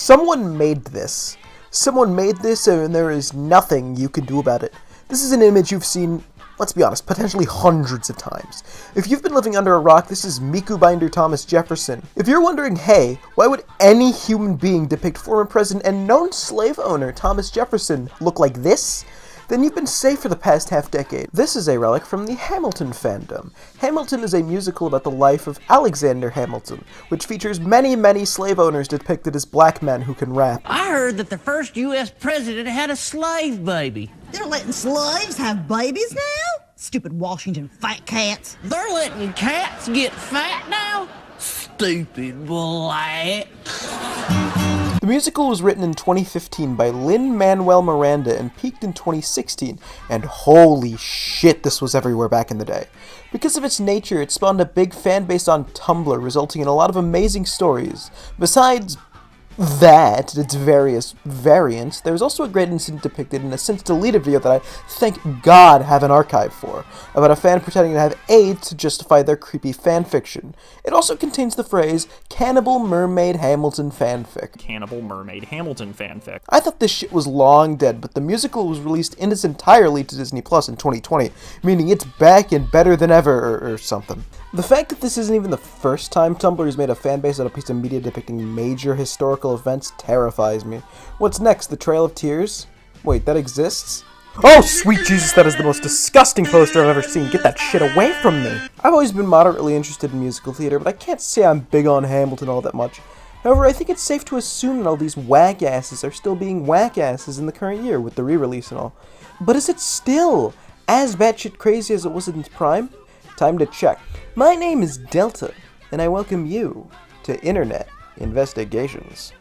Someone made this. Someone made this and there is nothing you can do about it. This is an image you've seen, let's be honest, potentially hundreds of times. If you've been living under a rock, this is Miku Binder Thomas Jefferson. If you're wondering, hey, why would any human being depict former president and known slave owner Thomas Jefferson look like this? Then you've been safe for the past half-decade. This is a relic from the Hamilton fandom. Hamilton is a musical about the life of Alexander Hamilton, which features many, many slave owners depicted as black men who can rap. I heard that the first U.S. president had a slave baby. They're letting slaves have babies now? Stupid Washington fat cats. They're letting cats get fat now? Stupid black. The musical was written in 2015 by Lin-Manuel Miranda and peaked in 2016, and holy shit, this was everywhere back in the day. Because of its nature, it spawned a big fan base on Tumblr, resulting in a lot of amazing stories. Besides that, its various variants, there was also a great incident depicted in a since deleted video that I, thank God, have an archive for, about a fan pretending to have AIDS to justify their creepy fanfiction. It also contains the phrase, Cannibal Mermaid Hamilton fanfic. Cannibal Mermaid Hamilton fanfic. I thought this shit was long dead, but the musical was released in its entirety to Disney Plus in 2020, meaning it's back and better than ever, or something. The fact that this isn't even the first time Tumblr has made a fanbase out of a piece of media depicting major historical events terrifies me. What's next, the Trail of Tears? Wait, that exists? Oh, sweet Jesus, that is the most disgusting poster I've ever seen. Get that shit away from me. I've always been moderately interested in musical theater, but I can't say I'm big on Hamilton all that much. However, I think it's safe to assume that all these whack-asses are still being whack-asses in the current year with the re-release and all. But is it still as batshit crazy as it was in its prime? Time to check. My name is Delta, and I welcome you to Internet Investigations.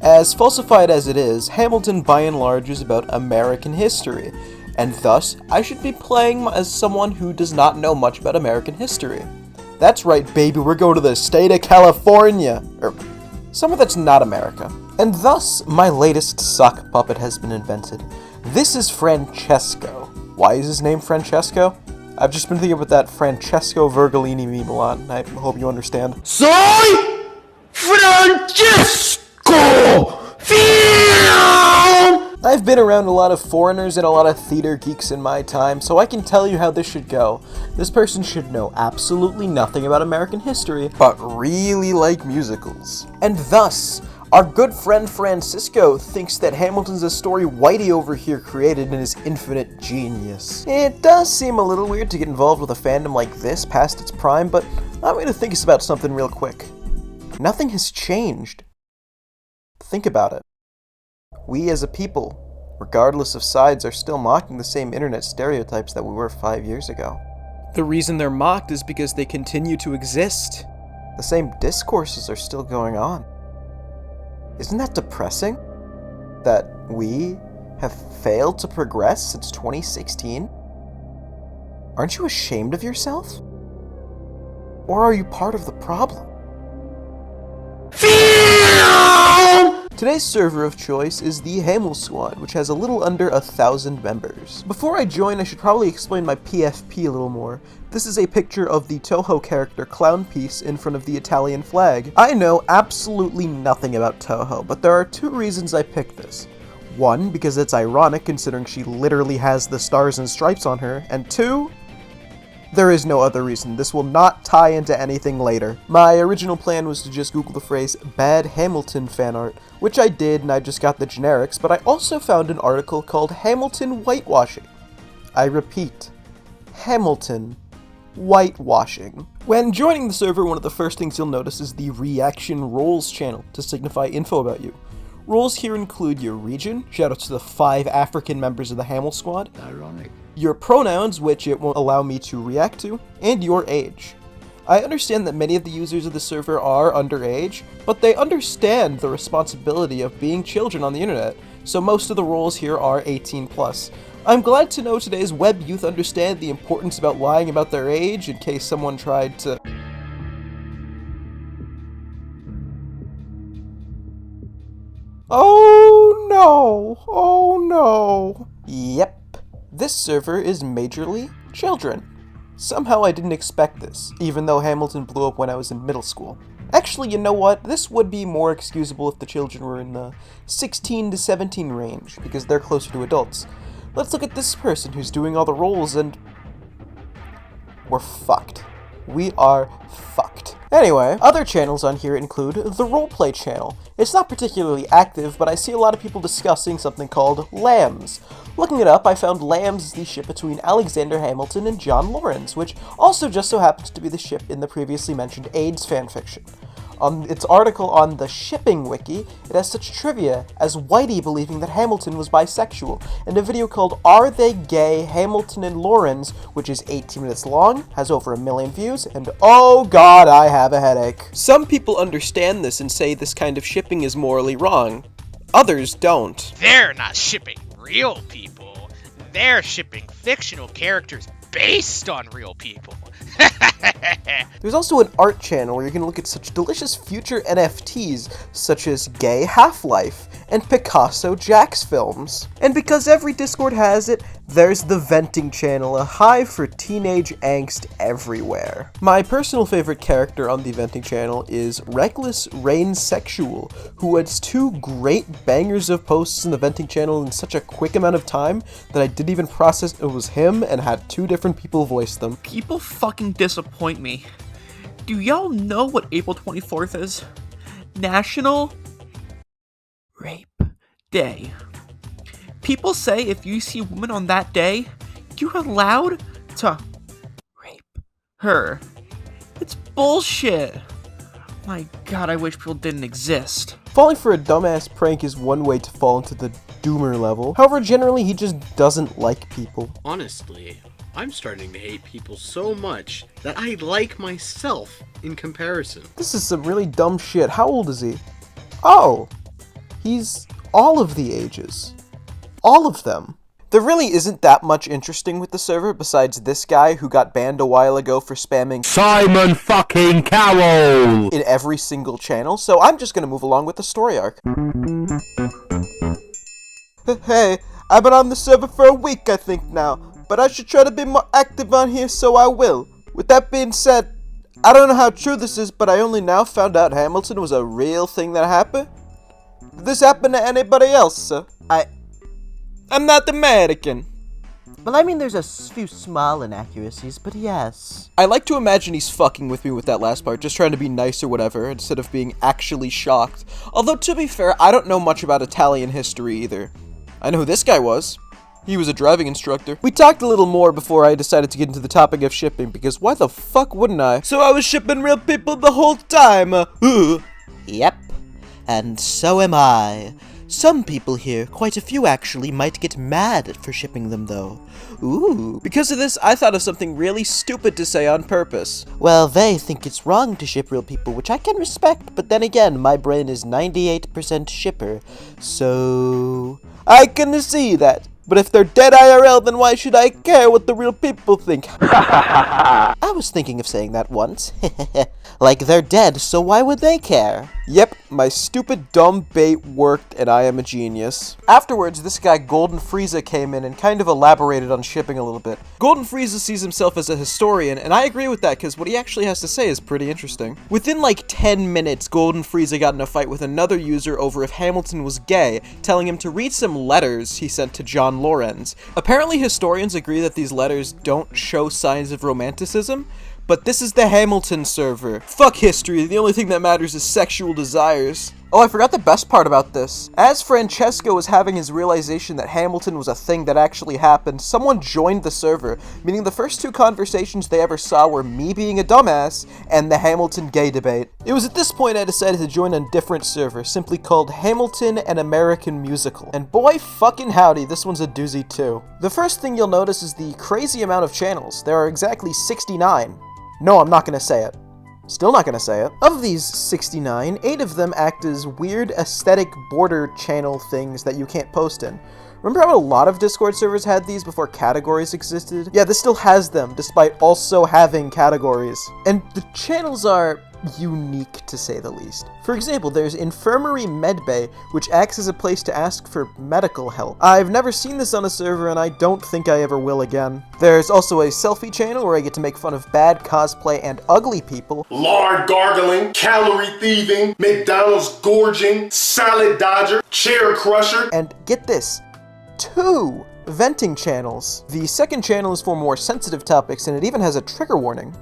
As falsified as it is, Hamilton by and large is about American history, and thus, I should be playing as someone who does not know much about American history. That's right, baby, we're going to the state of California, or somewhere that's not America. And thus, my latest sock puppet has been invented. This is Francesco. Why is his name Francesco? I've just been thinking about that Francesco Vergolini meme a lot, and I hope you understand. Soy Francesco! I've been around a lot of foreigners and a lot of theater geeks in my time, so I can tell you how this should go. This person should know absolutely nothing about American history, but really like musicals. And thus, our good friend Francisco thinks that Hamilton's a story Whitey over here created in his infinite genius. It does seem a little weird to get involved with a fandom like this past its prime, but I'm going to think about something real quick. Nothing has changed. Think about it. We as a people, regardless of sides, are still mocking the same internet stereotypes that we were 5 years ago. The reason they're mocked is because they continue to exist. The same discourses are still going on. Isn't that depressing? That we have failed to progress since 2016? Aren't you ashamed of yourself? Or are you part of the problem? Today's server of choice is the Hamel Squad, which has a little under 1,000 members. Before I join, I should probably explain my PFP a little more. This is a picture of the Toho character Clown Piece in front of the Italian flag. I know absolutely nothing about Toho, but there are two reasons I picked this. One, because it's ironic considering she literally has the stars and stripes on her, and two, there is no other reason. This will not tie into anything later. My original plan was to just Google the phrase bad Hamilton fan art, which I did and I just got the generics, but I also found an article called Hamilton Whitewashing. I repeat, Hamilton whitewashing. When joining the server, one of the first things you'll notice is the Reaction Roles channel to signify info about you. Roles here include your region, shout out to the 5 African members of the Hamel Squad, Ironic. your pronouns, which it won't allow me to react to, and your age. I understand that many of the users of the server are underage, but they understand the responsibility of being children on the internet, so most of the roles here are 18+. I'm glad to know today's web youth understand the importance about lying about their age in case someone tried to... Oh no! Oh no! Yep, this server is majorly children. Somehow I didn't expect this, even though Hamilton blew up when I was in middle school. Actually, you know what? This would be more excusable if the children were in the 16 to 17 range, because they're closer to adults. Let's look at this person who's doing all the roles, and we're fucked. We are fucked. Anyway, other channels on here include the Roleplay channel. It's not particularly active, but I see a lot of people discussing something called Lambs. Looking it up, I found Lambs is the ship between Alexander Hamilton and John Lawrence, which also just so happens to be the ship in the previously mentioned AIDS fanfiction. On its article on the Shipping Wiki, it has such trivia as Whitey believing that Hamilton was bisexual, and a video called Are They Gay? Hamilton and Lawrence, which is 18 minutes long, has over 1 million views, and oh god, I have a headache. Some people understand this and say this kind of shipping is morally wrong. Others don't. They're not shipping real people. They're shipping fictional characters based on real people. There's also an art channel where you can look at such delicious future NFTs such as Gay Half-Life and Picasso Jax films. And because every Discord has it, there's the Venting channel, a hive for teenage angst everywhere. My personal favorite character on the Venting channel is Reckless Rain Sexual, who adds 2 great bangers of posts in the Venting channel in such a quick amount of time that I didn't even process it was him and had 2 different people voice them. People fucking disappoint me. Do y'all know what April 24th is? National Rape Day. People say if you see a woman on that day, you're allowed to rape her. It's bullshit. My god, I wish people didn't exist. Falling for a dumbass prank is one way to fall into the doomer level. However, generally he just doesn't like people. Honestly, I'm starting to hate people so much that I like myself in comparison. This is some really dumb shit. How old is he? Oh, he's all of the ages. All of them. There really isn't that much interesting with the server besides this guy who got banned a while ago for spamming Simon fucking Cowell in every single channel, so I'm just gonna move along with the story arc. Hey, I've been on the server for a week I think now, but I should try to be more active on here, so I will. With that being said, I don't know how true this is, but I only now found out Hamilton was a real thing that happened. Did this happen to anybody else, sir? I'm not American. Well, I mean, there's a few small inaccuracies, but yes. I like to imagine he's fucking with me with that last part, just trying to be nice or whatever, instead of being actually shocked. Although, to be fair, I don't know much about Italian history either. I know who this guy was. He was a driving instructor. We talked a little more before I decided to get into the topic of shipping, because why the fuck wouldn't I? So I was shipping real people the whole time, Yep, and so am I. Some people here, quite a few actually, might get mad for shipping them though. Ooh. Because of this, I thought of something really stupid to say on purpose. Well, they think it's wrong to ship real people, which I can respect, but then again, my brain is 98% shipper, so... I can see that. But if they're dead IRL, then why should I care what the real people think? I was thinking of saying that once. Like they're dead, so why would they care? Yep, my stupid dumb bait worked and I am a genius. Afterwards, this guy Golden Frieza came in and kind of elaborated on shipping a little bit. Golden Frieza sees himself as a historian, and I agree with that because what he actually has to say is pretty interesting. Within like 10 minutes, Golden Frieza got in a fight with another user over if Hamilton was gay, telling him to read some letters he sent to John Lawrence. Apparently historians agree that these letters don't show signs of romanticism, but this is the Hamilton server. Fuck history, the only thing that matters is sexual desires. Oh, I forgot the best part about this. As Francesco was having his realization that Hamilton was a thing that actually happened, someone joined the server, meaning the first 2 conversations they ever saw were me being a dumbass and the Hamilton gay debate. It was at this point I decided to join a different server, simply called Hamilton An American Musical. And boy fucking howdy, this one's a doozy too. The first thing you'll notice is the crazy amount of channels. There are exactly 69. No, I'm not gonna say it. Still not gonna say it. Of these 69, 8 of them act as weird aesthetic border channel things that you can't post in. Remember how a lot of Discord servers had these before categories existed? Yeah, this still has them, despite also having categories. And the channels are unique to say the least. For example, there's Infirmary Medbay, which acts as a place to ask for medical help. I've never seen this on a server, and I don't think I ever will again. There's also a selfie channel where I get to make fun of bad cosplay and ugly people. Lard gargling, calorie thieving, McDonald's gorging, salad dodger, chair crusher. And get this, 2 venting channels. The second channel is for more sensitive topics, and it even has a trigger warning.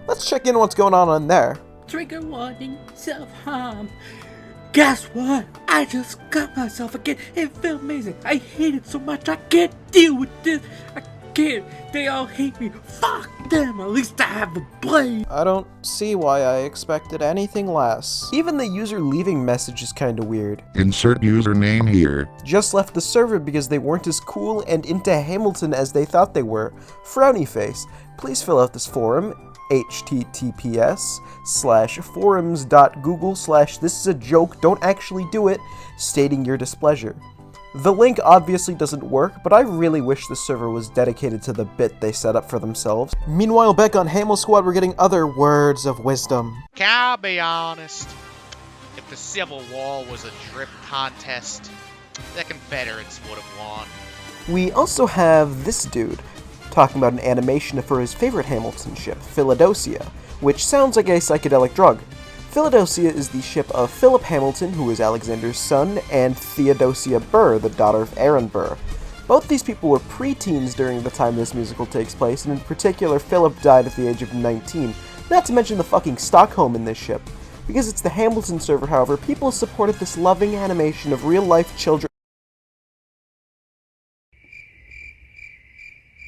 Let's check in what's going on there. Trigger warning, self-harm. Guess what? I just got myself again. It felt amazing. I hate it so much. I can't deal with this. I can't. They all hate me. Fuck them. At least I have a blade. I don't see why I expected anything less. Even the user leaving message is kinda weird. Insert username here. Just left the server because they weren't as cool and into Hamilton as they thought they were. Frowny face. Please fill out this forum. https:/forums.google/this-is-a-joke, don't actually do it, stating your displeasure. The link obviously doesn't work, but I really wish the server was dedicated to the bit they set up for themselves. Meanwhile, back on Hamel Squad, we're getting other words of wisdom. Can I be honest? If the Civil War was a drip contest, the Confederates would have won. We also have this dude talking about an animation for his favorite Hamilton ship, Philadelphia, which sounds like a psychedelic drug. Philadelphia is the ship of Philip Hamilton, who is Alexander's son, and Theodosia Burr, the daughter of Aaron Burr. Both these people were preteens during the time this musical takes place, and in particular, Philip died at the age of 19, not to mention the fucking Stockholm in this ship. Because it's the Hamilton server, however, people supported this loving animation of real-life children.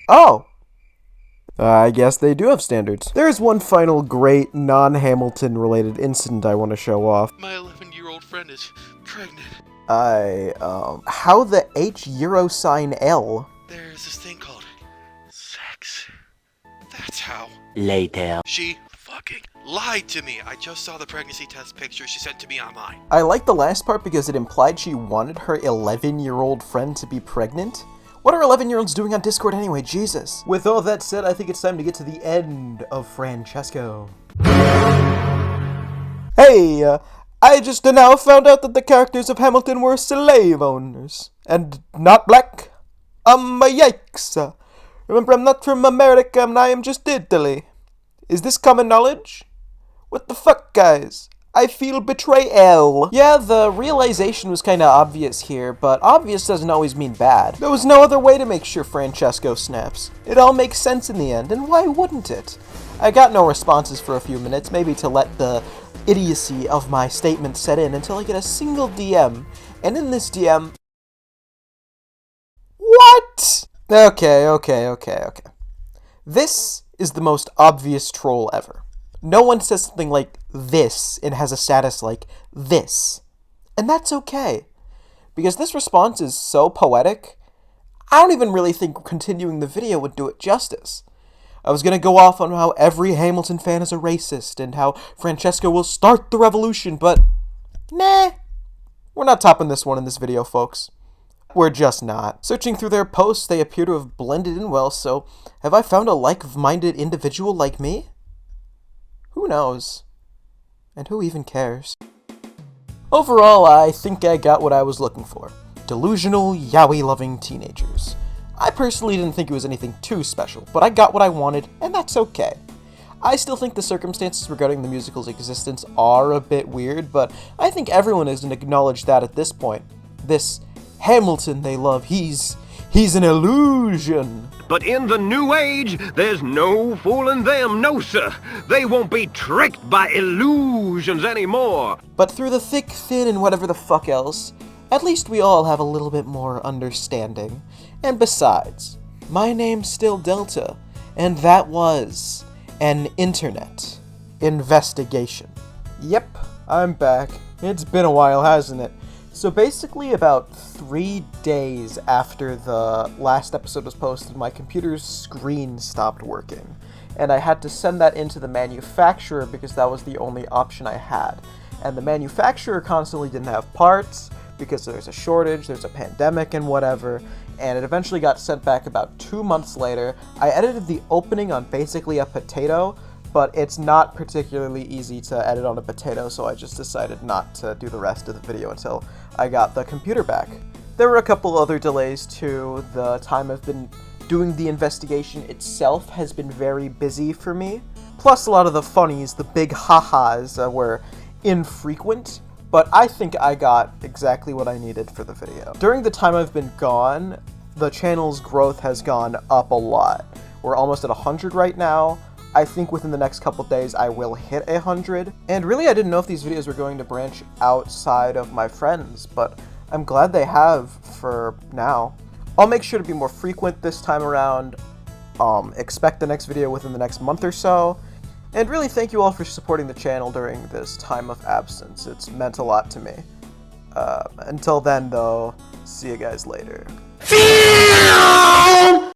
Oh! I guess they do have standards. There is one final great non-Hamilton related incident I want to show off. My 11-year-old friend is pregnant. How the H euro sign L? There's this thing called sex. That's how. Later. She fucking lied to me. I just saw the pregnancy test picture she sent to me online. I like the last part because it implied she wanted her 11-year-old friend to be pregnant. What are 11-year-olds doing on Discord anyway, Jesus? With all that said, I think it's time to get to the end of Francesco. Hey, I just now found out that the characters of Hamilton were slave owners, and not black. Yikes. Remember, I'm not from America, and I am just Italy. Is this common knowledge? What the fuck, guys? I feel betrayal. Yeah, the realization was kinda obvious here, but obvious doesn't always mean bad. There was no other way to make sure Francesco snaps. It all makes sense in the end, and why wouldn't it? I got no responses for a few minutes, maybe to let the idiocy of my statement set in until I get a single DM, and in this DM... What? Okay. This is the most obvious troll ever. No one says something like this and has a status like this. And that's okay. Because this response is so poetic, I don't even really think continuing the video would do it justice. I was gonna go off on how every Hamilton fan is a racist and how Francesco will start the revolution, but nah. We're not topping this one in this video, folks. We're just not. Searching through their posts, they appear to have blended in well, so have I found a like-minded individual like me? Who knows? And who even cares? Overall, I think I got what I was looking for. Delusional, yaoi-loving teenagers. I personally didn't think it was anything too special, but I got what I wanted, and that's okay. I still think the circumstances regarding the musical's existence are a bit weird, but I think everyone has acknowledged that at this point. This Hamilton they love, he's an illusion. But in the new age, there's no fooling them, no sir. They won't be tricked by illusions anymore. But through the thick, thin, and whatever the fuck else, at least we all have a little bit more understanding. And besides, my name's still Delta, and that was an internet investigation. Yep, I'm back. It's been a while, hasn't it? So basically about 3 days after the last episode was posted, my computer's screen stopped working. And I had to send that into the manufacturer because that was the only option I had. And the manufacturer constantly didn't have parts because there's a shortage, there's a pandemic and whatever. And it eventually got sent back about 2 months later. I edited the opening on basically a potato, but it's not particularly easy to edit on a potato, so I just decided not to do the rest of the video until I got the computer back. There were a couple other delays too. The time I've been doing the investigation itself has been very busy for me. Plus, a lot of the funnies, the big ha-has, were infrequent, but I think I got exactly what I needed for the video. During the time I've been gone, the channel's growth has gone up a lot. We're almost at 100 right now. I think within the next couple days I will hit 100. And really, I didn't know if these videos were going to branch outside of my friends, but I'm glad they have for now. I'll make sure to be more frequent this time around. Expect the next video within the next month or so. And really thank you all for supporting the channel during this time of absence. It's meant a lot to me. Until then though, see you guys later.